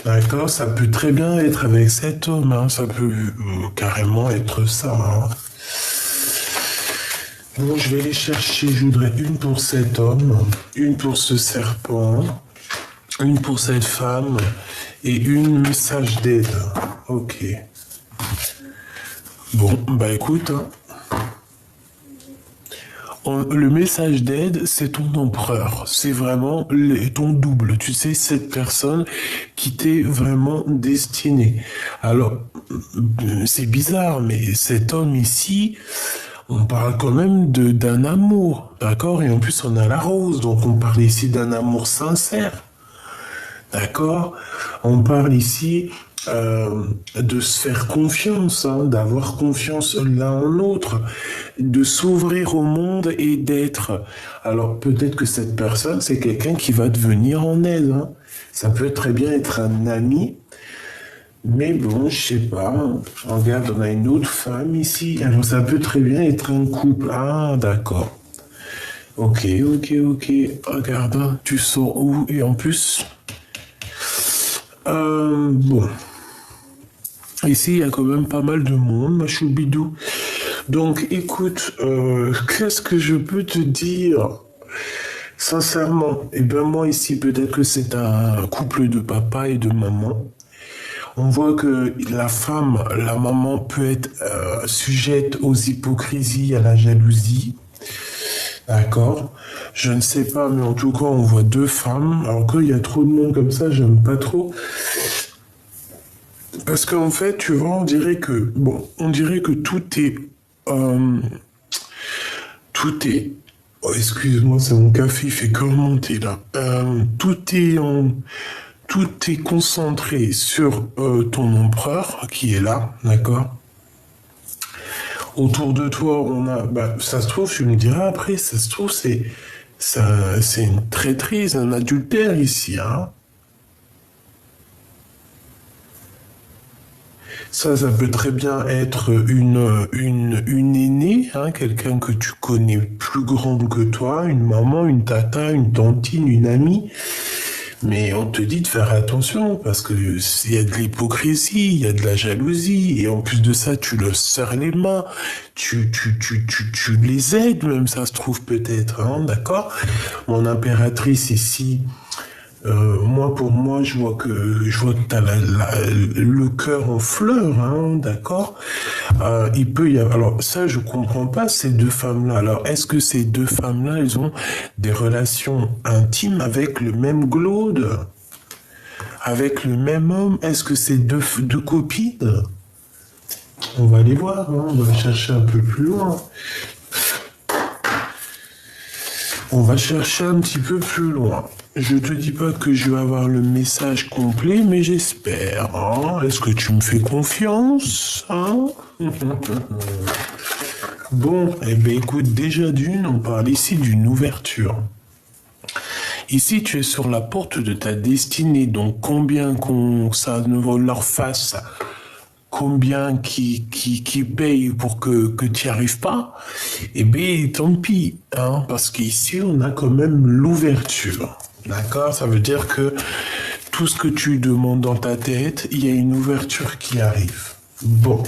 D'accord, ça peut très bien être avec cet homme, hein, ça peut carrément être ça, hein. Bon, je vais les chercher, je voudrais une pour cet homme, une pour ce serpent, une pour cette femme et une message d'aide. Ok. Bon, bah écoute, hein, le message d'aide, c'est ton empereur. C'est vraiment ton double. Tu sais, cette personne qui t'est vraiment destinée. Alors, c'est bizarre, mais cet homme ici, on parle quand même d'un amour, d'accord? Et en plus, on a la rose, donc on parle ici d'un amour sincère, d'accord? On parle ici de se faire confiance, hein, d'avoir confiance l'un en l'autre, de s'ouvrir au monde et d'être. Alors peut-être que cette personne, c'est quelqu'un qui va te venir en aide, hein. Ça peut très bien être un ami, mais bon, je sais pas. Regarde, on a une autre femme ici. Alors ça peut très bien être un couple. Ah, d'accord. Ok, ok, ok. Regarde, hein, tu sors où? Et en plus, bon. Ici, il y a quand même pas mal de monde, ma choubidou. Donc, écoute, qu'est-ce que je peux te dire? Sincèrement, eh ben moi ici, peut-être que c'est un couple de papa et de maman. On voit que la femme, la maman peut être sujette aux hypocrisies, à la jalousie. D'accord? Je ne sais pas, mais en tout cas, on voit deux femmes. Alors quand il y a trop de monde comme ça, j'aime pas trop. Parce qu'en fait, tu vois, on dirait que euh, tout est, oh, excuse-moi, c'est mon café, il fait que remonter là. Tout est concentré sur ton empereur qui est là, d'accord? Autour de toi, on a, bah, ça se trouve, tu me diras après, ça se trouve, c'est une traîtrise, un adultère ici, hein. Ça peut très bien être une aînée, hein, quelqu'un que tu connais plus grande que toi, une maman, une tata, une tantine, une amie. Mais on te dit de faire attention parce que il y a de l'hypocrisie, il y a de la jalousie, et en plus de ça, tu leur serres les mains, tu les aides même, ça se trouve peut-être, hein, d'accord? Mon impératrice ici, moi, pour moi, je vois que t'as le cœur en fleurs, hein, d'accord? Il peut y avoir, alors ça, je comprends pas ces deux femmes-là. Alors, est-ce que ces deux femmes-là, elles ont des relations intimes avec le même glaude, avec le même homme? Est-ce que c'est deux copines? On va aller voir, hein, on va chercher un peu plus loin. On va chercher un petit peu plus loin. Je te dis pas que je vais avoir le message complet, mais j'espère, hein. Est-ce que tu me fais confiance, hein? Bon, eh bien écoute, déjà d'une, on parle ici d'une ouverture. Ici, tu es sur la porte de ta destinée, donc combien qu'on ça ne leur fasse, combien qui paye pour que tu n'y arrives pas, eh bien tant pis, hein, parce qu'ici, on a quand même l'ouverture. D'accord? Ça veut dire que tout ce que tu demandes dans ta tête, il y a une ouverture qui arrive. Bon.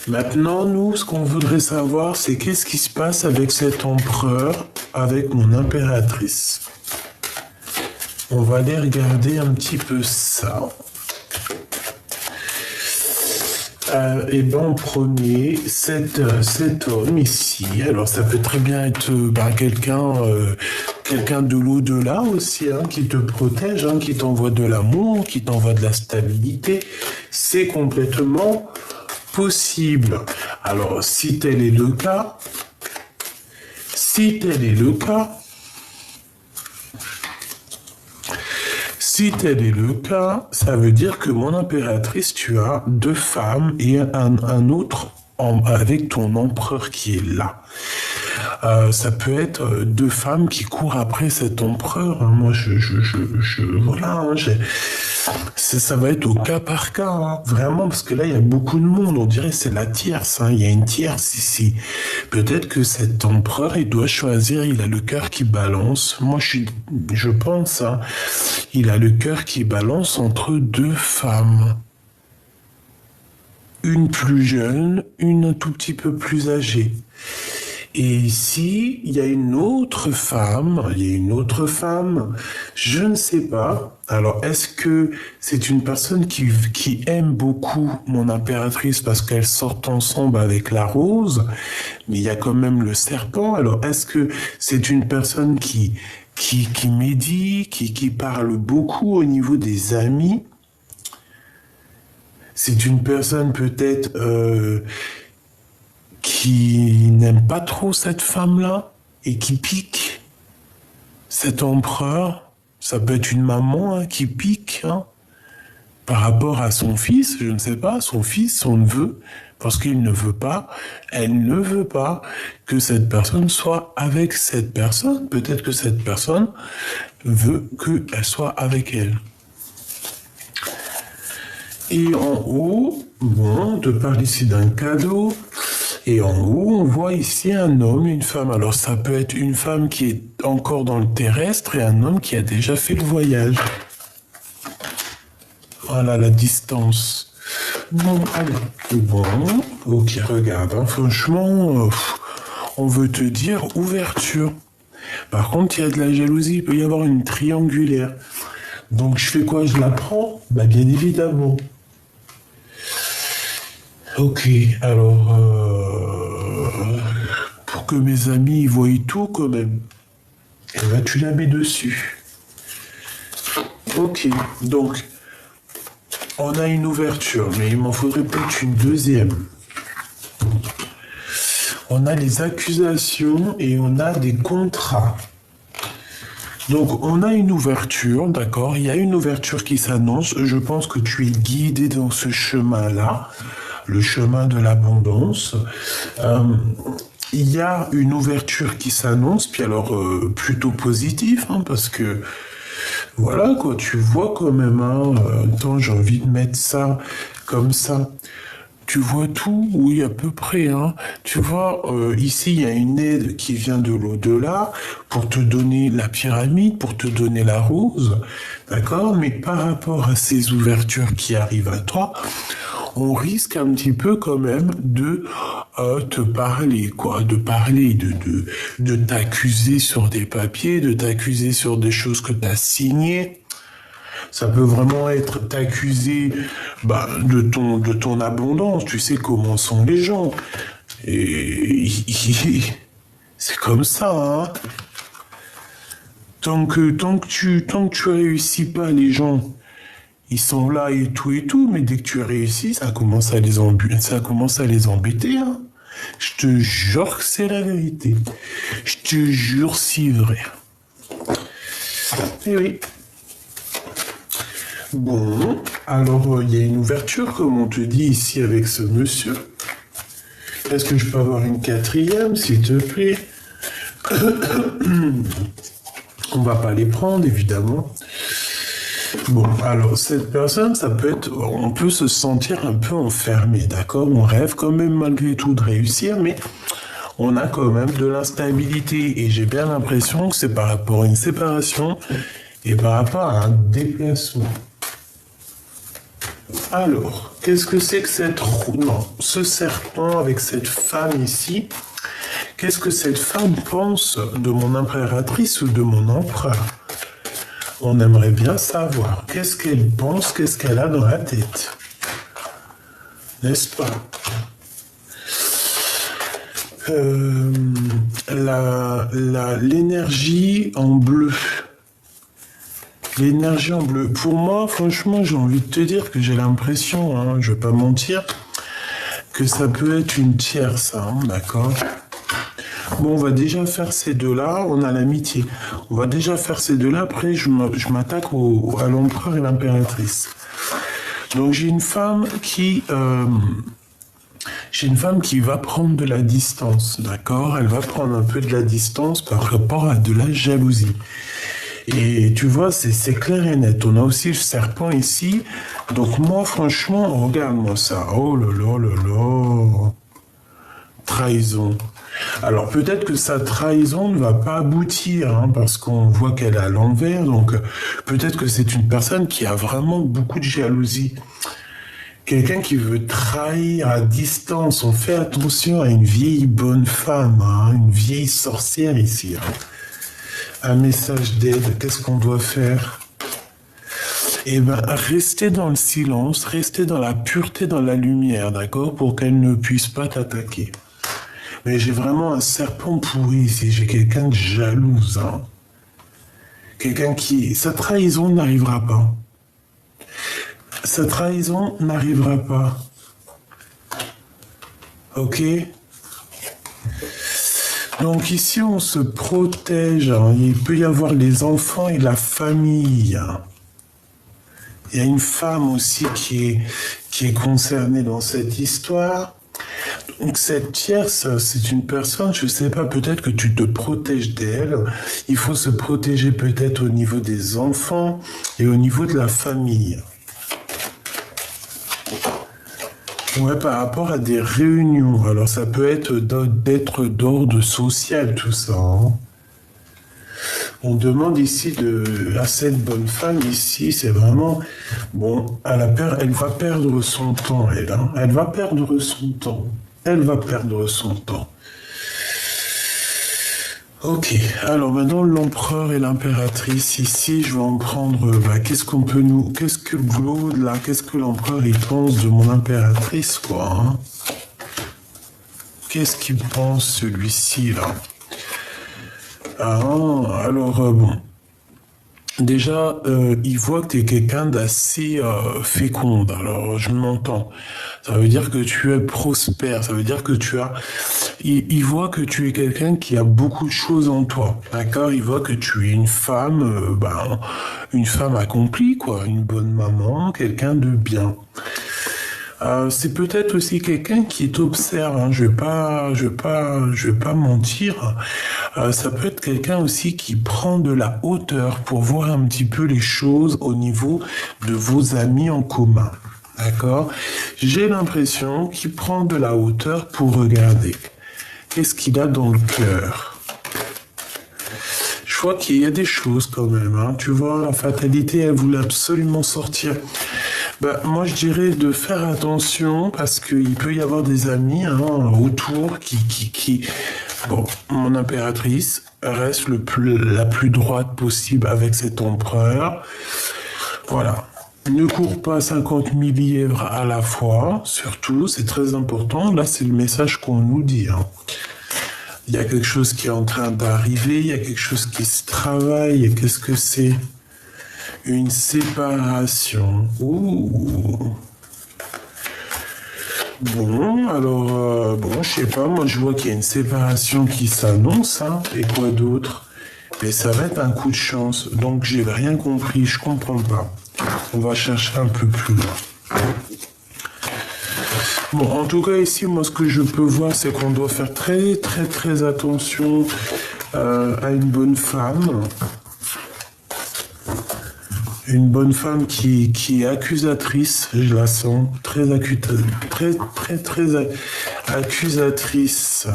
Maintenant, nous, ce qu'on voudrait savoir, c'est qu'est-ce qui se passe avec cet empereur, avec mon impératrice. On va aller regarder un petit peu ça. Et ben en premier, cet homme ici, alors ça peut très bien être quelqu'un de l'au-delà aussi, hein, qui te protège, hein, qui t'envoie de l'amour, qui t'envoie de la stabilité. C'est complètement possible. Alors, si tel est le cas, si tel est le cas, si tel est le cas, ça veut dire que mon impératrice, tu as deux femmes et un autre avec ton empereur qui est là. Ça peut être deux femmes qui courent après cet empereur, hein. Moi, voilà, hein, Ça va être au cas par cas, hein, vraiment, parce que là, il y a beaucoup de monde. On dirait que c'est la tierce, hein, il y a une tierce ici. Peut-être que cet empereur, il doit choisir, il a le cœur qui balance. Moi, je pense, hein, il a le cœur qui balance entre deux femmes. Une plus jeune, une un tout petit peu plus âgée. Et ici, il y a une autre femme, je ne sais pas. Alors, est-ce que c'est une personne qui aime beaucoup mon impératrice parce qu'elles sortent ensemble avec la rose, mais il y a quand même le serpent. Alors, est-ce que c'est une personne qui médit, qui parle beaucoup au niveau des amis? C'est une personne peut-être qui n'aime pas trop cette femme-là et qui pique cet empereur. Ça peut être une maman, hein, qui pique, hein, par rapport à son fils, je ne sais pas, son fils, son neveu, parce qu'il ne veut pas, elle ne veut pas que cette personne soit avec cette personne. Peut-être que cette personne veut qu'elle soit avec elle. Et en haut, bon, on te parle ici d'un cadeau. Et en haut, on voit ici un homme et une femme. Alors ça peut être une femme qui est encore dans le terrestre et un homme qui a déjà fait le voyage. Voilà la distance. Bon, allez. Bon, ok, regarde, hein, franchement, on veut te dire ouverture. Par contre, il y a de la jalousie, il peut y avoir une triangulaire. Donc je fais quoi? Je la prends? Bah bien évidemment. Ok, alors, pour que mes amis voient tout quand même, eh ben, tu la mets dessus. Ok, donc, on a une ouverture, mais il m'en faudrait peut-être une deuxième. On a les accusations et on a des contrats. Donc, on a une ouverture, d'accord? Il y a une ouverture qui s'annonce. Je pense que tu es guidé dans ce chemin-là, le chemin de l'abondance. Il y a une ouverture qui s'annonce, puis alors plutôt positive, hein, parce que voilà, quoi, tu vois quand même, hein, attends, j'ai envie de mettre ça comme ça. Tu vois tout, oui, à peu près, hein. Tu vois, ici, il y a une aide qui vient de l'au-delà pour te donner la pyramide, pour te donner la rose, d'accord? Mais par rapport à ces ouvertures qui arrivent à toi, on risque un petit peu quand même de te parler, quoi, de t'accuser sur des papiers, de t'accuser sur des choses que tu as signées. Ça peut vraiment être t'accuser de ton abondance. Tu sais comment sont les gens. Et c'est comme ça, hein. Tant que tu réussis pas, les gens, ils sont là et tout, mais dès que tu réussis, ça commence à les embêter, hein. Je te jure que c'est la vérité. Je te jure, c'est vrai. Et oui. Bon, alors il y a une ouverture, comme on te dit ici avec ce monsieur. Est-ce que je peux avoir une quatrième, s'il te plaît? On va pas les prendre, évidemment. Bon, alors cette personne, ça peut être, on peut se sentir un peu enfermé, d'accord? On rêve quand même malgré tout de réussir, mais on a quand même de l'instabilité. Et j'ai bien l'impression que c'est par rapport à une séparation et par rapport à un déplacement. Alors, qu'est-ce que c'est que ce serpent avec cette femme ici? Qu'est-ce que cette femme pense de mon impératrice ou de mon empereur? On aimerait bien savoir. Qu'est-ce qu'elle pense, qu'est-ce qu'elle a dans la tête? N'est-ce pas? L'énergie en bleu. L'énergie en bleu. Pour moi, franchement, j'ai envie de te dire que j'ai l'impression, hein, je vais pas mentir, que ça peut être une tierce, hein, d'accord? Bon, on va déjà faire ces deux-là, on a l'amitié. On va déjà faire ces deux-là, après je m'attaque à l'empereur et l'impératrice. Donc j'ai une femme qui va prendre de la distance, d'accord? Elle va prendre un peu de la distance par rapport à de la jalousie. Et tu vois, c'est clair et net. On a aussi le serpent ici. Donc moi, franchement, regarde-moi ça. Oh là là là là. Trahison. Alors peut-être que sa trahison ne va pas aboutir, hein, parce qu'on voit qu'elle est à l'envers. Donc peut-être que c'est une personne qui a vraiment beaucoup de jalousie. Quelqu'un qui veut trahir à distance. On fait attention à une vieille bonne femme, hein, une vieille sorcière ici. Hein. Un message d'aide, qu'est-ce qu'on doit faire? Eh ben, rester dans le silence, rester dans la pureté, dans la lumière, d'accord? Pour qu'elle ne puisse pas t'attaquer. Mais j'ai vraiment un serpent pourri ici, j'ai quelqu'un de jalouse, hein. Quelqu'un qui... Sa trahison n'arrivera pas. Sa trahison n'arrivera pas. Ok? Donc ici, on se protège, hein. Il peut y avoir les enfants et la famille. Il y a une femme aussi qui est concernée dans cette histoire. Donc cette tierce, c'est une personne, je ne sais pas, peut-être que tu te protèges d'elle. Il faut se protéger peut-être au niveau des enfants et au niveau de la famille. Ouais, par rapport à des réunions. Alors ça peut être d'être d'ordre social, tout ça. Hein. On demande ici à cette bonne femme ici, c'est vraiment bon. Elle va perdre son temps, elle. Hein. Elle va perdre son temps. Elle va perdre son temps. Ok, alors maintenant l'empereur et l'impératrice, ici je vais en prendre, qu'est-ce que Claude là, qu'est-ce que l'empereur il pense de mon impératrice quoi, hein? Qu'est-ce qu'il pense celui-ci là? Ah, alors bon, déjà il voit que tu es quelqu'un d'assez féconde, alors je m'entends. Ça veut dire que tu es prospère, ça veut dire que il voit que tu es quelqu'un qui a beaucoup de choses en toi, d'accord? Il voit que tu es une femme, une femme accomplie, quoi, une bonne maman, quelqu'un de bien. C'est peut-être aussi quelqu'un qui t'observe, hein. Je vais pas mentir. Ça peut être quelqu'un aussi qui prend de la hauteur pour voir un petit peu les choses au niveau de vos amis en commun. D'accord? J'ai l'impression qu'il prend de la hauteur pour regarder. Qu'est-ce qu'il a dans le cœur? Je vois qu'il y a des choses quand même. Hein. Tu vois, la fatalité, elle voulait absolument sortir. Moi, je dirais de faire attention parce qu'il peut y avoir des amis autour qui... Bon, mon impératrice reste la plus droite possible avec cet empereur. Voilà. Ne cours pas 50 000 lièvres à la fois, surtout, c'est très important. Là, c'est le message qu'on nous dit. Hein. Il y a quelque chose qui est en train d'arriver, il y a quelque chose qui se travaille. Qu'est-ce que c'est? Une séparation. Ouh. Bon, alors, je sais pas, moi je vois qu'il y a une séparation qui s'annonce, hein, et quoi d'autre? Mais ça va être un coup de chance, donc j'ai rien compris, je comprends pas. On va chercher un peu plus loin. Bon, en tout cas ici, moi ce que je peux voir, c'est qu'on doit faire très très très attention à une bonne femme. Une bonne femme qui est accusatrice, je la sens, très accusatrice.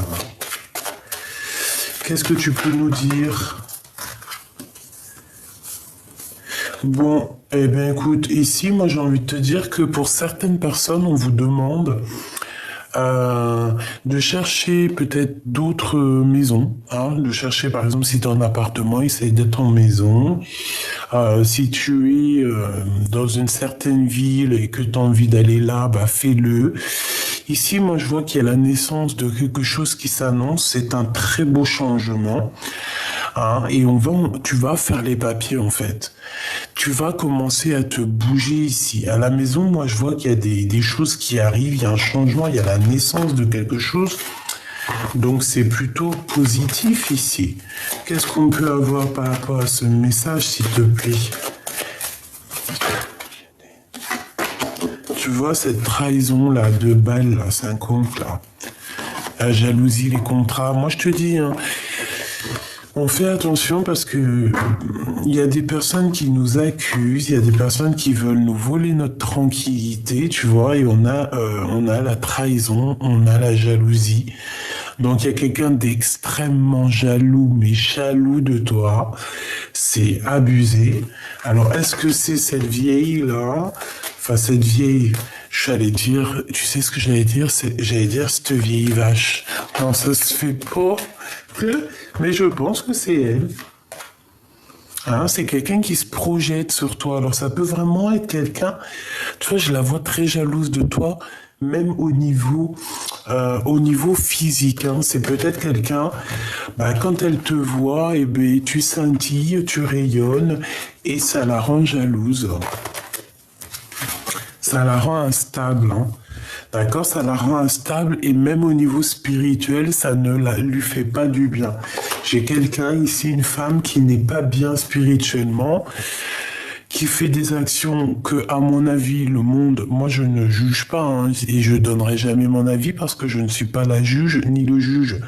Qu'est-ce que tu peux nous dire? Bon, eh bien écoute, ici, moi j'ai envie de te dire que pour certaines personnes, on vous demande de chercher peut-être d'autres maisons, hein, de chercher par exemple si tu es en appartement, essaye d'être en maison. Si tu es dans une certaine ville et que tu as envie d'aller là, fais-le. Ici, moi je vois qu'il y a la naissance de quelque chose qui s'annonce, c'est un très beau changement. Hein, et tu vas faire les papiers en fait. Tu vas commencer à te bouger ici. À la maison, moi je vois qu'il y a des choses qui arrivent, il y a un changement, il y a la naissance de quelque chose. Donc c'est plutôt positif ici. Qu'est-ce qu'on peut avoir par rapport à ce message, s'il te plaît? Tu vois cette trahison là, 2 balles, là, 50 là. La jalousie, les contrats. Moi je te dis, hein, On fait attention parce que il y a des personnes qui nous accusent, il y a des personnes qui veulent nous voler notre tranquillité, tu vois, et on a la trahison, on a la jalousie. Donc il y a quelqu'un d'extrêmement jaloux, mais jaloux de toi. C'est abusé. Alors est-ce que c'est cette vieille-là? Enfin cette vieille, j'allais dire, tu sais ce que j'allais dire? J'allais dire cette vieille vache. Non, ça se fait pas. Mais je pense que c'est elle. Hein, c'est quelqu'un qui se projette sur toi. Alors ça peut vraiment être quelqu'un, tu vois, je la vois très jalouse de toi, même au niveau physique. Hein. C'est peut-être quelqu'un, bah, quand elle te voit, eh ben, tu scintilles, tu rayonnes, et ça la rend jalouse. Ça la rend instable. Hein. D'accord, ça la rend instable et même au niveau spirituel, ça ne lui fait pas du bien. J'ai quelqu'un ici, une femme qui n'est pas bien spirituellement, qui fait des actions que, à mon avis, le monde, moi je ne juge pas hein, et je donnerai jamais mon avis parce que je ne suis pas la juge ni le juge.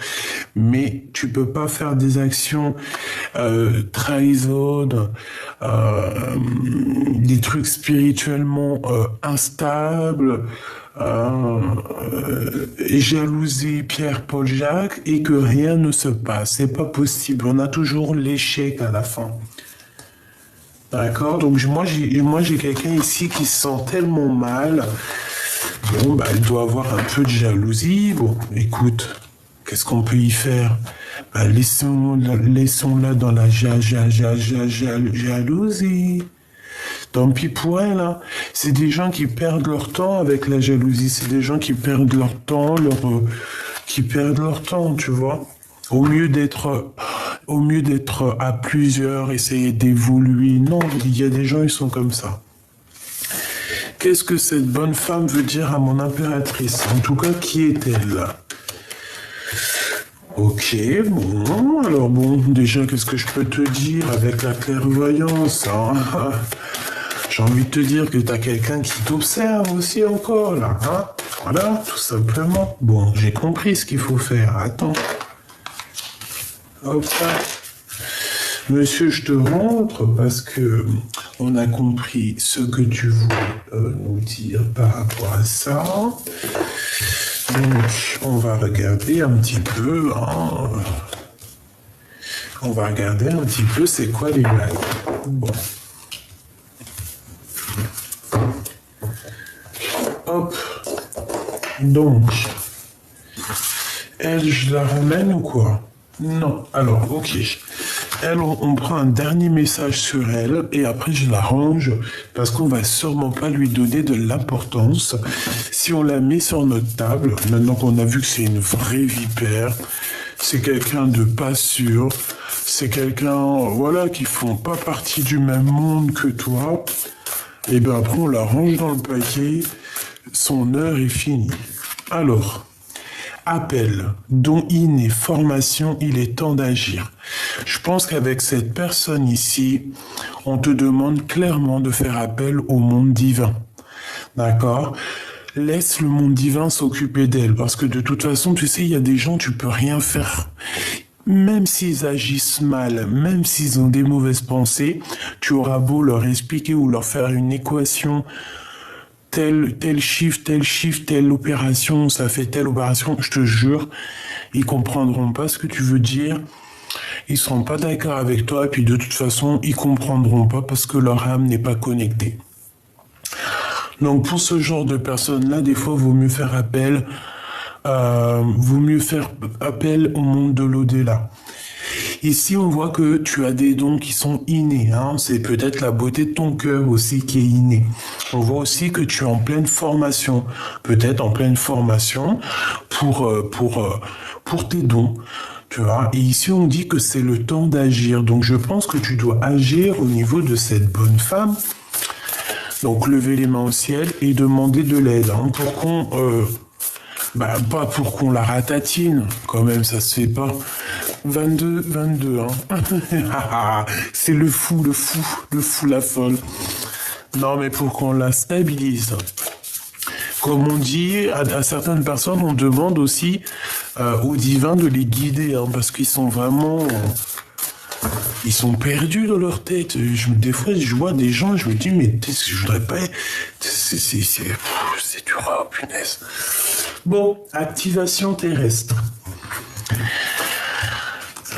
Mais tu peux pas faire des actions trahison, des trucs spirituellement instables. Jalouser Pierre-Paul Jacques et que rien ne se passe. C'est pas possible. On a toujours l'échec à la fin. D'accord? Donc moi j'ai quelqu'un ici qui se sent tellement mal. Bon, bah, elle doit avoir un peu de jalousie. Bon, écoute, qu'est-ce qu'on peut y faire? Bah, laissons-la dans la jalousie. Tant pis pour elle, hein. C'est des gens qui perdent leur temps avec la jalousie. C'est des gens qui perdent leur temps, qui perdent leur temps, tu vois. Au mieux d'être à plusieurs, essayer d'évoluer. Non, il y a des gens, ils sont comme ça. Qu'est-ce que cette bonne femme veut dire à mon impératrice? En tout cas, qui est-elle? Ok, bon, alors bon, déjà, qu'est-ce que je peux te dire avec la clairvoyance, hein? J'ai envie de te dire que t'as quelqu'un qui t'observe aussi encore, là, hein? Voilà, tout simplement. Bon, j'ai compris ce qu'il faut faire. Attends. Hop là. Monsieur, je te rentre parce que on a compris ce que tu voulais nous dire par rapport à ça. Donc, on va regarder un petit peu, hein. On va regarder un petit peu c'est quoi les blagues. Bon. Hop. Donc, elle, je la ramène ou quoi? Non. Alors, ok. Elle, on prend un dernier message sur elle et après je la range parce qu'on va sûrement pas lui donner de l'importance. Si on la met sur notre table, maintenant qu'on a vu que c'est une vraie vipère, c'est quelqu'un de pas sûr, c'est quelqu'un, voilà, qui font pas partie du même monde que toi, et bien après on la range dans le paquet, son heure est finie. Alors, appel, don inné, formation, il est temps d'agir. Je pense qu'avec cette personne ici, on te demande clairement de faire appel au monde divin. D'accord? Laisse le monde divin s'occuper d'elle, parce que de toute façon, tu sais, il y a des gens, tu peux rien faire. Même s'ils agissent mal, même s'ils ont des mauvaises pensées, tu auras beau leur expliquer ou leur faire une équation, tel chiffre, telle opération, ça fait telle opération, je te jure, ils comprendront pas ce que tu veux dire, ils seront pas d'accord avec toi, et puis de toute façon, ils comprendront pas parce que leur âme n'est pas connectée. Donc pour ce genre de personnes-là, des fois, vaut mieux faire appel au monde de l'au-delà. Ici, on voit que tu as des dons qui sont innés. Hein. C'est peut-être la beauté de ton cœur aussi qui est innée. On voit aussi que tu es en pleine formation, peut-être en pleine formation pour tes dons. Tu vois. Et ici, on dit que c'est le temps d'agir. Donc, je pense que tu dois agir au niveau de cette bonne femme. Donc, lever les mains au ciel et demander de l'aide hein, pour qu'on... pas pour qu'on la ratatine, quand même, ça se fait pas. 22, hein. C'est le fou, la folle. Non, mais pour qu'on la stabilise. Comme on dit, à certaines personnes, on demande aussi au divin de les guider, hein, parce qu'ils sont vraiment Ils sont perdus dans leur tête. Des fois, je vois des gens, je me dis, mais je voudrais pas... C'est dur, oh, punaise. Bon, activation terrestre.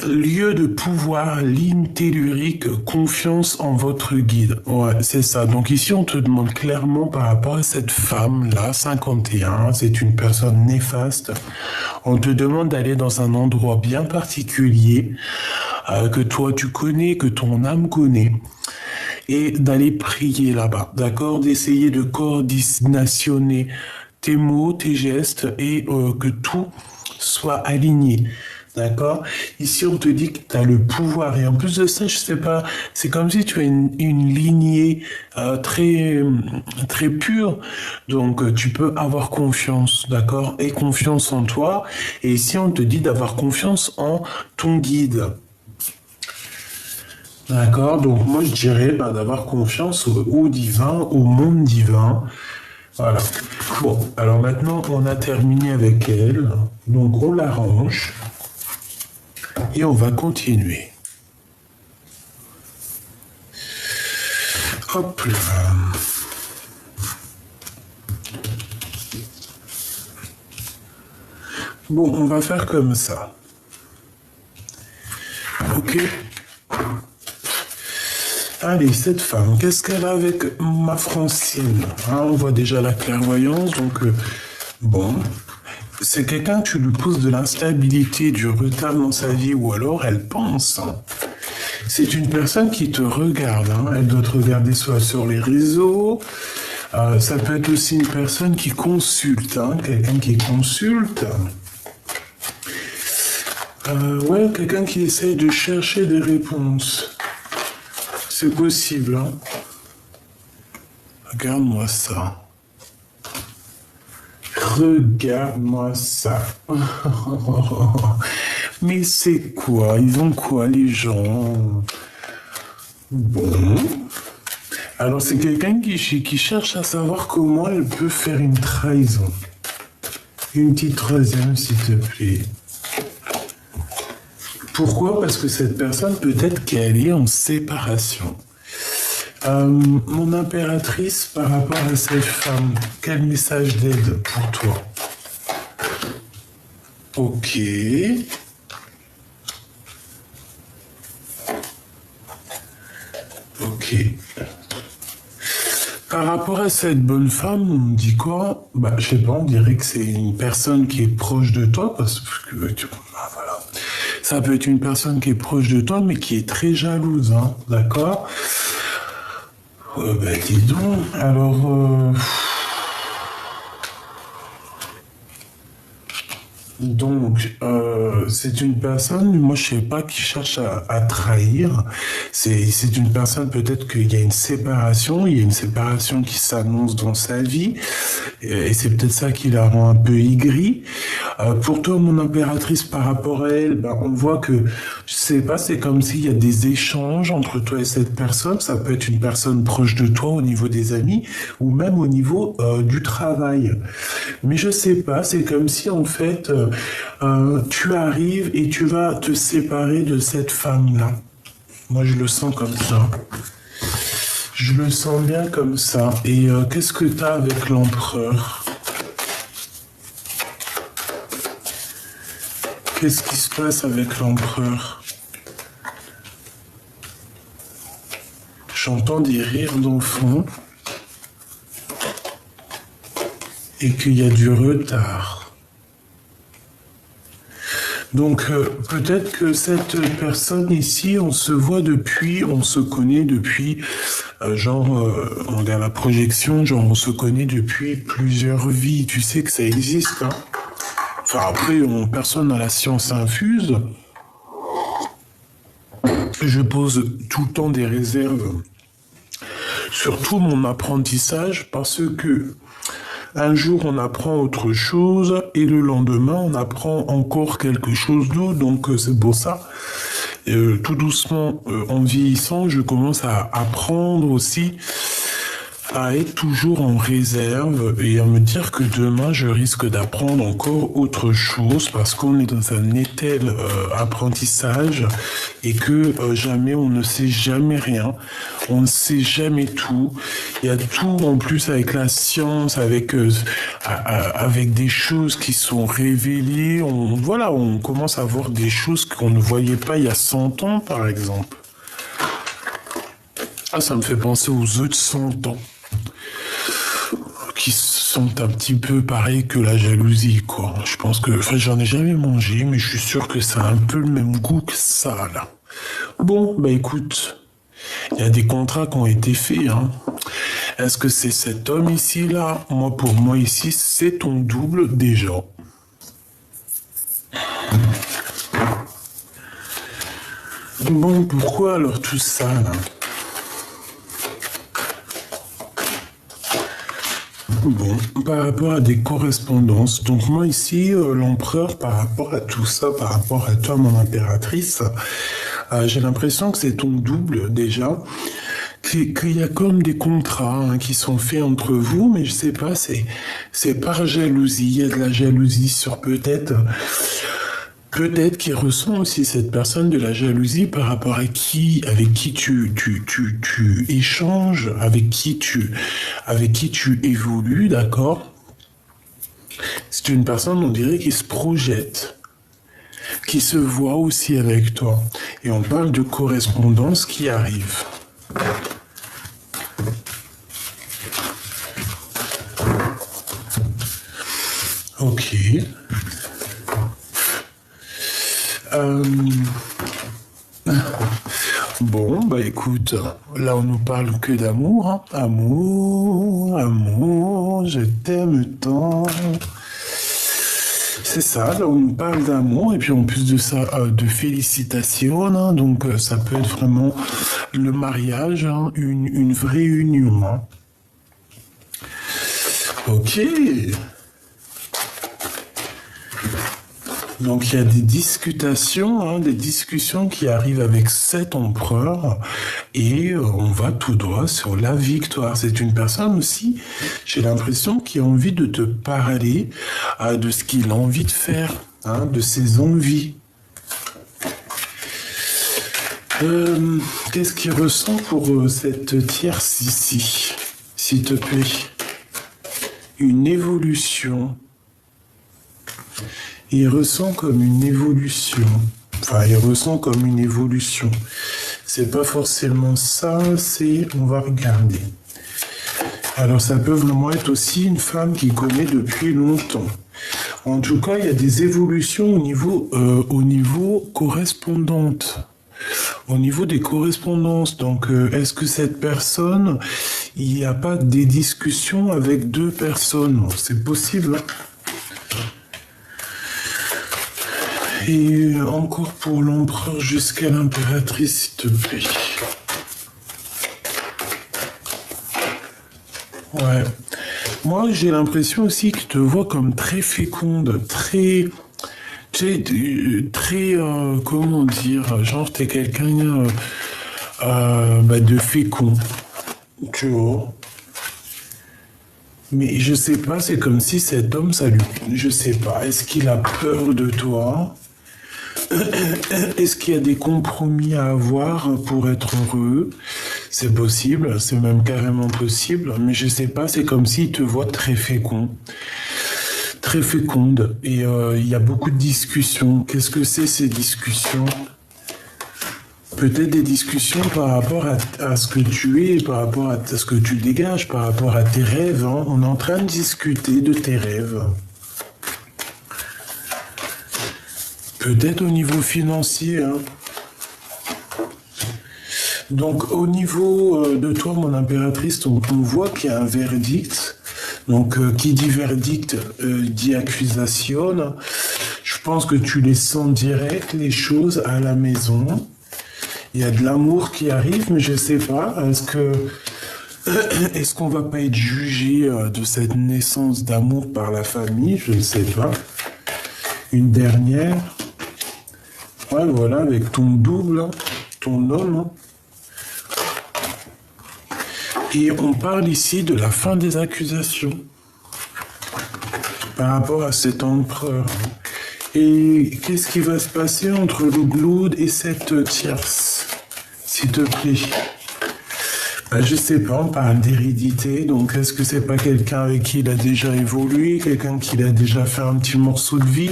Lieu de pouvoir, ligne tellurique, confiance en votre guide. Ouais, c'est ça. Donc ici, on te demande clairement par rapport à cette femme-là, 51, c'est une personne néfaste. On te demande d'aller dans un endroit bien particulier, que toi tu connais, que ton âme connaît, et d'aller prier là-bas, d'accord? D'essayer de coordonner tes mots, tes gestes, et que tout soit aligné. D'accord? Ici, on te dit que tu as le pouvoir. Et en plus de ça, je sais pas, c'est comme si tu as une lignée très, très pure. Donc, tu peux avoir confiance, d'accord? Et confiance en toi. Et ici, on te dit d'avoir confiance en ton guide. D'accord? Donc, moi, je dirais d'avoir confiance au divin, au monde divin. Voilà. Bon, alors maintenant, on a terminé avec elle. Donc, on la range. Et on va continuer. Hop là. Bon, on va faire comme ça. Ok. Allez, cette femme, qu'est-ce qu'elle a avec ma Francine? On voit déjà la clairvoyance, donc bon. C'est quelqu'un, tu lui poses de l'instabilité, du retard dans sa vie, ou alors elle pense. C'est une personne qui te regarde. Elle doit te regarder soit sur les réseaux. Ça peut être aussi une personne qui consulte. Quelqu'un qui consulte. Ouais, quelqu'un qui essaye de chercher des réponses. C'est possible. Regarde-moi ça. Regarde-moi ça. Mais c'est quoi? Ils ont quoi, les gens? Bon. Alors, c'est quelqu'un qui cherche à savoir comment elle peut faire une trahison. Une petite troisième, s'il te plaît. Pourquoi? Parce que cette personne, peut-être qu'elle est en séparation. Mon impératrice, par rapport à cette femme, quel message d'aide pour toi? Ok. Ok. Par rapport à cette bonne femme, on me dit quoi? Je sais pas, on dirait que c'est une personne qui est proche de toi, parce que, voilà. Ça peut être une personne qui est proche de toi, mais qui est très jalouse, d'accord? Dis donc. Alors, c'est une personne, moi je sais pas, qui cherche à trahir. C'est une personne, peut-être qu'il y a une séparation, qui s'annonce dans sa vie, et c'est peut-être ça qui la rend un peu aigrie. Pour toi, mon impératrice, par rapport à elle, on voit que, je sais pas, c'est comme s'il y a des échanges entre toi et cette personne. Ça peut être une personne proche de toi au niveau des amis, ou même au niveau du travail. Mais je sais pas, c'est comme si en fait, tu arrives et tu vas te séparer de cette femme-là. Moi, je le sens comme ça. Je le sens bien comme ça. Et qu'est-ce que tu as avec l'empereur? Qu'est-ce qui se passe avec l'empereur? J'entends des rires d'enfants et qu'il y a du retard. Donc peut-être que cette personne ici, on se connaît depuis, on regarde la projection, on se connaît depuis plusieurs vies. Tu sais que ça existe, Enfin après, personne n'a la science infuse. Je pose tout le temps des réserves sur tout mon apprentissage parce que un jour on apprend autre chose et le lendemain on apprend encore quelque chose d'autre. Donc c'est pour ça, tout doucement, en vieillissant, je commence à apprendre aussi à être toujours en réserve et à me dire que demain je risque d'apprendre encore autre chose parce qu'on est dans un étel apprentissage et que jamais on ne sait jamais rien, on ne sait jamais tout. Il y a tout en plus avec la science, avec des choses qui sont révélées. Voilà, on commence à voir des choses qu'on ne voyait pas il y a 100 ans par exemple. Ah, ça me fait penser aux œufs de 100 ans, qui sont un petit peu pareils que la jalousie, quoi. Je pense que, enfin, j'en ai jamais mangé, mais je suis sûr que ça a un peu le même goût que ça, là. Bon, bah écoute, il y a des contrats qui ont été faits, hein. Est-ce que c'est cet homme ici, là? Moi, pour moi, ici, c'est ton double, déjà. Bon, pourquoi alors tout ça, là? Bon, par rapport à des correspondances. Donc moi ici, l'empereur, par rapport à tout ça, par rapport à toi, mon impératrice, j'ai l'impression que c'est ton double déjà, qu'il y a comme des contrats hein, qui sont faits entre vous, mais je sais pas, c'est par jalousie. Il y a de la jalousie sur peut-être qu'il ressent aussi cette personne de la jalousie par rapport à avec qui tu échanges, avec qui tu évolues, d'accord? C'est une personne, on dirait, qui se projette, qui se voit aussi avec toi. Et on parle de correspondance qui arrive. Ok. Bon, bah écoute, là on nous parle que d'amour, hein. Amour, amour, je t'aime tant. C'est ça, là on nous parle d'amour, et puis en plus de ça, de félicitations, hein. Donc ça peut être vraiment le mariage, hein, une vraie union. Hein. Ok. Donc il y a des discutations, hein, des discussions qui arrivent avec cet empereur et on va tout droit sur la victoire. C'est une personne aussi, j'ai l'impression, qui a envie de te parler de ce qu'il a envie de faire, hein, de ses envies. Qu'est-ce qu'il ressent pour cette tierce ici, s'il te plaît? Une évolution. Il ressent comme une évolution. Enfin, il ressent comme une évolution. C'est pas forcément ça, c'est... On va regarder. Alors, ça peut vraiment être aussi une femme qui connaît depuis longtemps. En tout cas, il y a des évolutions au niveau correspondante. Au niveau des correspondances. Donc, est-ce que cette personne, il n'y a pas des discussions avec deux personnes? C'est possible, hein. Et encore pour l'empereur jusqu'à l'impératrice, s'il te plaît. Ouais. Moi, j'ai l'impression aussi que tu te vois comme très féconde, très... très... comment dire? Genre, t'es quelqu'un de fécond. Tu vois? Mais je sais pas, c'est comme si cet homme, ça lui... Je sais pas, est-ce qu'il a peur de toi? Est-ce qu'il y a des compromis à avoir pour être heureux? C'est possible, c'est même carrément possible, mais je sais pas, c'est comme s'il te voit très fécond, très féconde, et il y a beaucoup de discussions. Qu'est-ce que c'est ces discussions? Peut-être des discussions par rapport à ce que tu es, par rapport à ce que tu dégages, par rapport à tes rêves. Hein. On est en train de discuter de tes rêves. Peut-être au niveau financier. Hein. Donc au niveau de toi, mon impératrice, on voit qu'il y a un verdict. Donc qui dit verdict dit accusation. Je pense que tu les sens direct, les choses à la maison. Il y a de l'amour qui arrive, mais je sais pas. Est-ce qu'on va pas être jugé de cette naissance d'amour par la famille? Je ne sais pas. Une dernière. Ouais, voilà, avec ton double, ton homme. Et on parle ici de la fin des accusations par rapport à cet empereur. Et qu'est-ce qui va se passer entre le Glaude et cette tierce, s'il te plaît? Je sais pas, on parle d'hérédité, donc est-ce que c'est pas quelqu'un avec qui il a déjà évolué, quelqu'un qui a déjà fait un petit morceau de vie?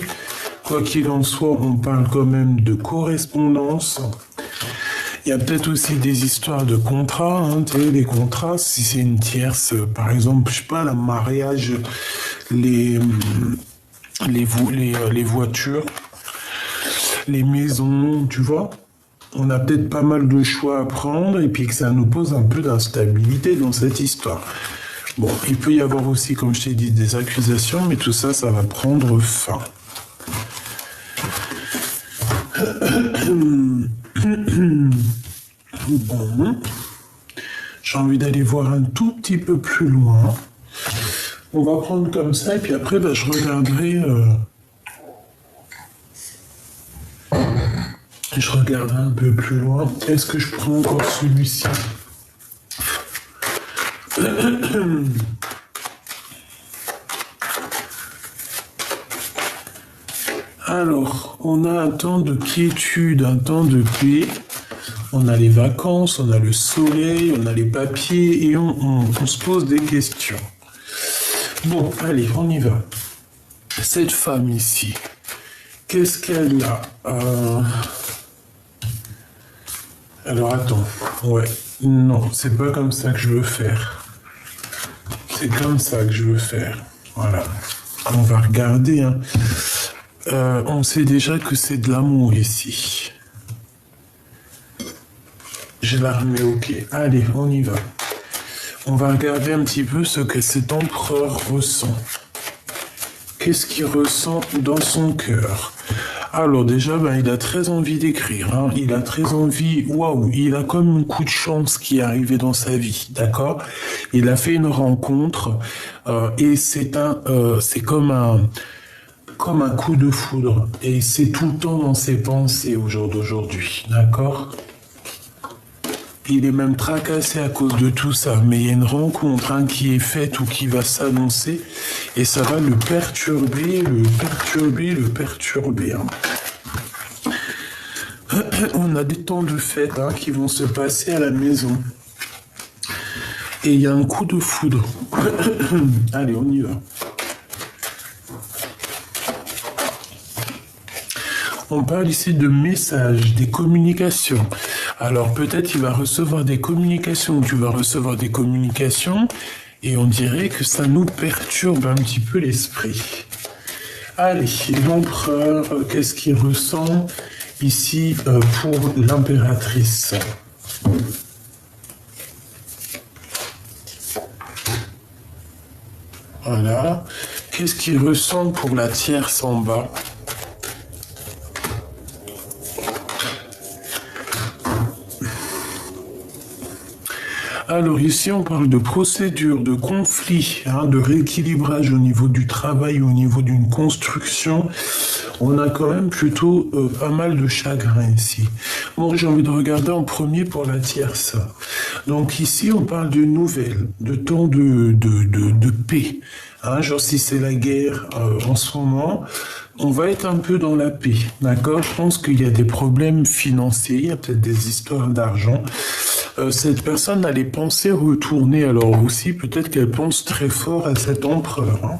Quoi qu'il en soit, on parle quand même de correspondance. Il y a peut-être aussi des histoires de contrats, hein, tu sais, les contrats, si c'est une tierce, par exemple, je sais pas, le mariage, les voitures, les maisons, tu vois. On a peut-être pas mal de choix à prendre et puis que ça nous pose un peu d'instabilité dans cette histoire. Bon, il peut y avoir aussi, comme je t'ai dit, des accusations, mais tout ça, ça va prendre fin. Bon, j'ai envie d'aller voir un tout petit peu plus loin. On va prendre comme ça et puis après, je regarderai... Je regarde un peu plus loin. Est-ce que je prends encore celui-ci? Alors, on a un temps de quiétude, un temps de paix. On a les vacances, on a le soleil, on a les papiers et on se pose des questions. Bon, allez, on y va. Cette femme ici, qu'est-ce qu'elle a? Alors attends, ouais, non, c'est pas comme ça que je veux faire. C'est comme ça que je veux faire. Voilà. On va regarder. Hein. On sait déjà que c'est de l'amour ici. Je la remets ok. Allez, on y va. On va regarder un petit peu ce que cet empereur ressent. Qu'est-ce qu'il ressent dans son cœur? Alors déjà, il a très envie d'écrire. Hein. Il a très envie... Waouh, il a comme un coup de chance qui est arrivé dans sa vie, d'accord? Il a fait une rencontre et c'est comme un coup de foudre. Et c'est tout le temps dans ses pensées au jour d'aujourd'hui, d'accord? Il est même tracassé à cause de tout ça, mais il y a une rencontre qui est faite ou qui va s'annoncer et ça va le perturber. Hein. On a des temps de fête qui vont se passer à la maison. Et il y a un coup de foudre. Allez, on y va. On parle ici de messages, des communications. Alors peut-être il va recevoir des communications, tu vas recevoir des communications, et on dirait que ça nous perturbe un petit peu l'esprit. Allez, l'empereur, qu'est-ce qu'il ressent ici pour l'impératrice? Voilà. Qu'est-ce qu'il ressent pour la tierce en bas? Alors ici, on parle de procédure, de conflit, de rééquilibrage au niveau du travail, au niveau d'une construction. On a quand même plutôt pas mal de chagrin ici. Bon, j'ai envie de regarder en premier pour la tierce. Donc ici, on parle de nouvelles, de temps de paix. Genre si c'est la guerre en ce moment, on va être un peu dans la paix, d'accord? Je pense qu'il y a des problèmes financiers, il y a peut-être des histoires d'argent. Cette personne allait penser retourner, alors aussi peut-être qu'elle pense très fort à cet empereur.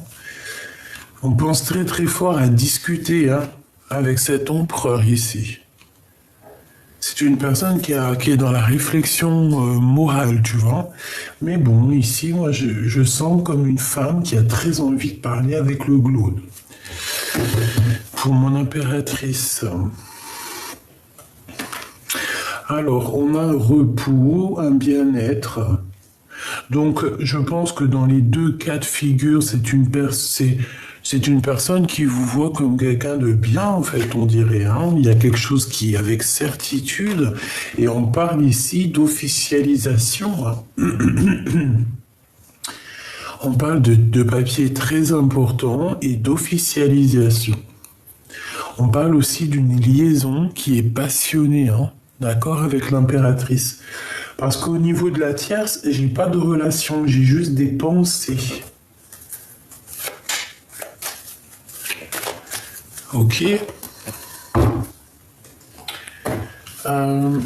On pense très très fort à discuter avec cet empereur ici. C'est une personne qui est dans la réflexion morale, tu vois. Mais bon, ici, moi, je sens comme une femme qui a très envie de parler avec le Glaude. Pour mon impératrice. Alors, on a un repos, un bien-être. Donc, je pense que dans les deux cas de figure, c'est une personne qui vous voit comme quelqu'un de bien, en fait, on dirait. Il y a quelque chose qui est avec certitude. Et on parle ici d'officialisation. On parle de papier très important et d'officialisation. On parle aussi d'une liaison qui est passionnée, d'accord, avec l'impératrice. Parce qu'au niveau de la tierce, j'ai pas de relation, j'ai juste des pensées. Ok.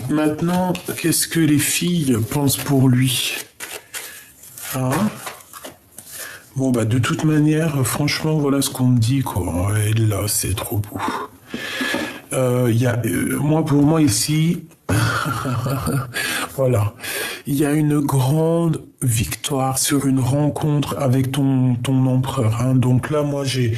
Maintenant, qu'est-ce que les filles pensent pour lui? Hein? Bon, bah, de toute manière, franchement, voilà ce qu'on me dit, quoi. Et là, c'est trop beau. Pour moi, ici, voilà. Il y a une grande victoire sur une rencontre avec ton empereur, hein. Donc là, moi, j'ai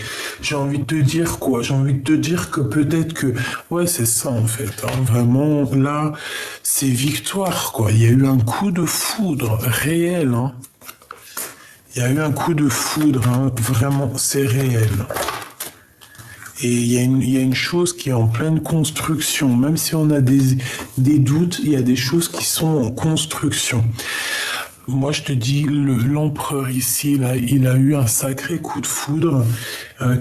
envie de te dire quoi? J'ai envie de te dire que peut-être que, ouais, c'est ça, en fait, hein. Vraiment, là, c'est victoire, quoi. Il y a eu un coup de foudre réel, hein. Il y a eu un coup de foudre, hein. Vraiment, c'est réel. Et il y a une chose qui est en pleine construction. Même si on a des doutes, il y a des choses qui sont en construction. Moi, je te dis, l'empereur ici, là, il a eu un sacré coup de foudre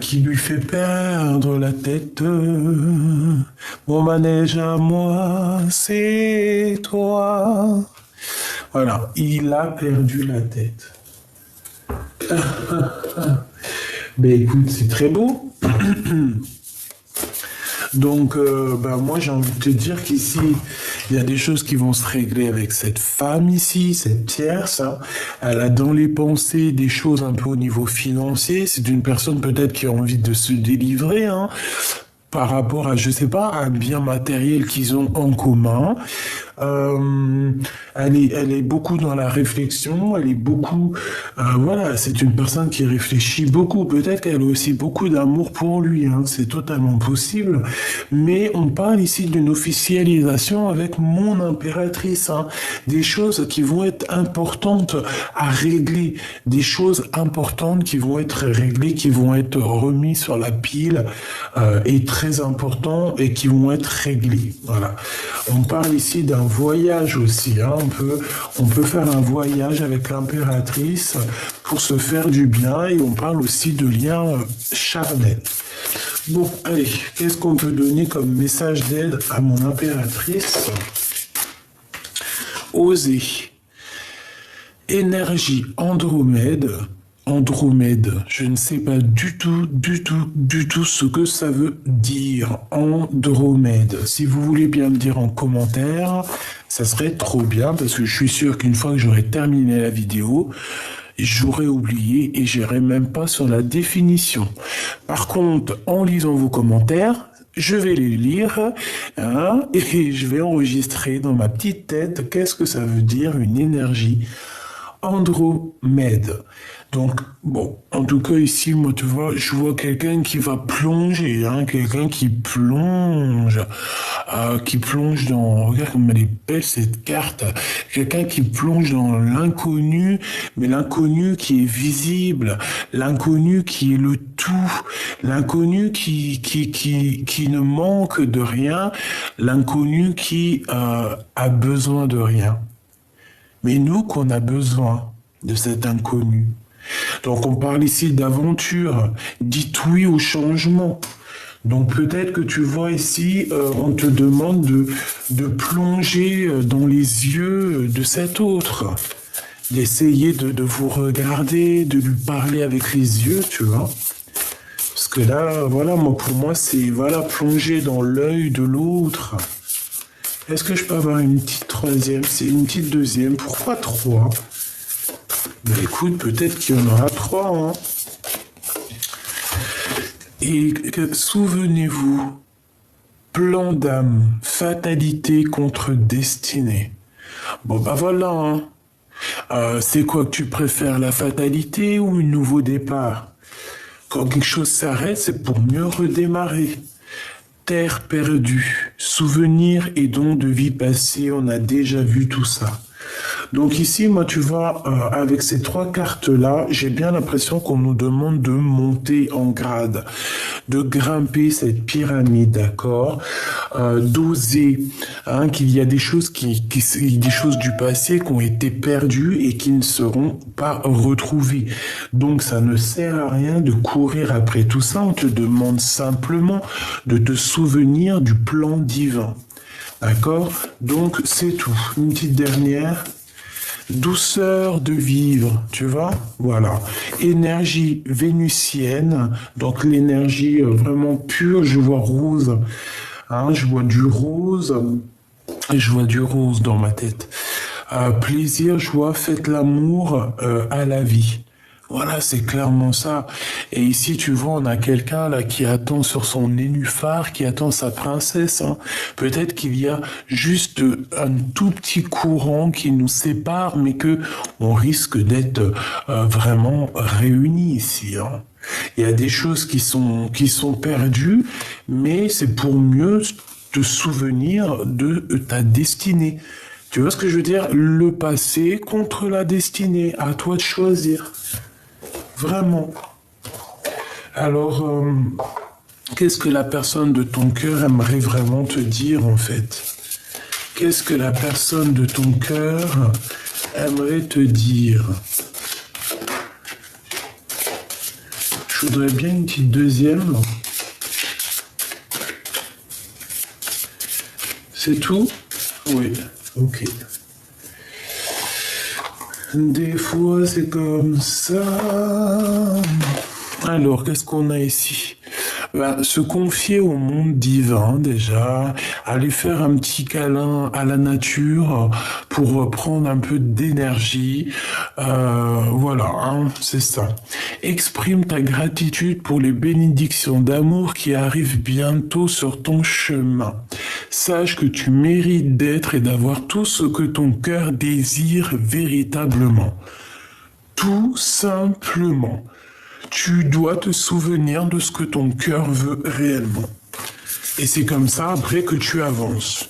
qui lui fait perdre la tête. Mon manège à moi, c'est toi. Voilà, il a perdu la tête. Mais écoute, c'est très beau. Donc, moi, j'ai envie de te dire qu'ici, il y a des choses qui vont se régler avec cette femme ici, cette tierce, hein. Elle a dans les pensées des choses un peu au niveau financier. C'est une personne peut-être qui a envie de se délivrer, hein, par rapport à, je sais pas, un bien matériel qu'ils ont en commun. Elle est beaucoup dans la réflexion, elle est beaucoup, voilà, c'est une personne qui réfléchit beaucoup. Peut-être qu'elle a aussi beaucoup d'amour pour lui, hein, c'est totalement possible. Mais on parle ici d'une officialisation avec mon impératrice, hein, des choses qui vont être importantes à régler, des choses importantes qui vont être réglées, qui vont être remises sur la pile, et très importants et qui vont être réglées. Voilà. On parle ici d'un voyage aussi, hein. On peut faire un voyage avec l'impératrice pour se faire du bien et on parle aussi de liens charnels. Bon, allez, qu'est-ce qu'on peut donner comme message d'aide à mon impératrice? Oser. Énergie Andromède. Andromède, je ne sais pas du tout ce que ça veut dire, Andromède. Si vous voulez bien me dire en commentaire, ça serait trop bien, parce que je suis sûr qu'une fois que j'aurai terminé la vidéo, j'aurais oublié et j'irai même pas sur la définition. Par contre, en lisant vos commentaires, je vais les lire, hein, et je vais enregistrer dans ma petite tête qu'est-ce que ça veut dire une énergie Andromède. Donc, bon, en tout cas, ici, moi, tu vois, je vois quelqu'un qui va plonger, hein, quelqu'un qui plonge dans, regarde comme elle est belle, cette carte, quelqu'un qui plonge dans l'inconnu, mais l'inconnu qui est visible, l'inconnu qui est le tout, l'inconnu qui ne manque de rien, l'inconnu qui a besoin de rien. Mais nous, qu'on a besoin de cet inconnu. Donc on parle ici d'aventure, dites oui au changement. Donc peut-être que tu vois ici, on te demande de plonger dans les yeux de cet autre, d'essayer de vous regarder, de lui parler avec les yeux, tu vois. Parce que là, voilà, pour moi, c'est voilà, plonger dans l'œil de l'autre. Est-ce que je peux avoir une petite troisième? C'est une petite deuxième. Pourquoi trois? Ben écoute, peut-être qu'il y en aura trois, hein. Et souvenez-vous, plan d'âme, fatalité contre destinée. Bon, bah voilà, hein. C'est quoi que tu préfères, la fatalité ou un nouveau départ? Quand quelque chose s'arrête, c'est pour mieux redémarrer. Terre perdue, souvenirs et dons de vie passée, on a déjà vu tout ça. Donc ici, moi, tu vois, avec ces trois cartes-là, j'ai bien l'impression qu'on nous demande de monter en grade, de grimper cette pyramide, d'accord, d'oser, hein, qu'il y a des choses des choses du passé qui ont été perdues et qui ne seront pas retrouvées. Donc ça ne sert à rien de courir après tout ça. On te demande simplement de te souvenir du plan divin. D'accord? Donc, c'est tout. Une petite dernière. Douceur de vivre, tu vois? Voilà. Énergie vénusienne, donc l'énergie vraiment pure, je vois rose. Hein, je vois du rose dans ma tête. Plaisir, joie, faites l'amour à la vie. Voilà, c'est clairement ça. Et ici, tu vois, on a quelqu'un là qui attend sur son nénuphar, qui attend sa princesse. Hein. Peut-être qu'il y a juste un tout petit courant qui nous sépare, mais que on risque d'être vraiment réunis ici. Hein. Il y a des choses qui sont perdues, mais c'est pour mieux te souvenir de ta destinée. Tu vois ce que je veux dire? Le passé contre la destinée. À toi de choisir. Vraiment. Alors, qu'est-ce que la personne de ton cœur aimerait vraiment te dire en fait? Qu'est-ce que la personne de ton cœur aimerait te dire? Je voudrais bien une petite deuxième. C'est tout? Oui. Ok. Des fois, c'est comme ça. Alors, qu'est-ce qu'on a ici? Se confier au monde divin déjà, aller faire un petit câlin à la nature pour prendre un peu d'énergie. Voilà, hein, c'est ça. Exprime ta gratitude pour les bénédictions d'amour qui arrivent bientôt sur ton chemin. Sache que tu mérites d'être et d'avoir tout ce que ton cœur désire véritablement. Tout simplement. Tu dois te souvenir de ce que ton cœur veut réellement. Et c'est comme ça après que tu avances.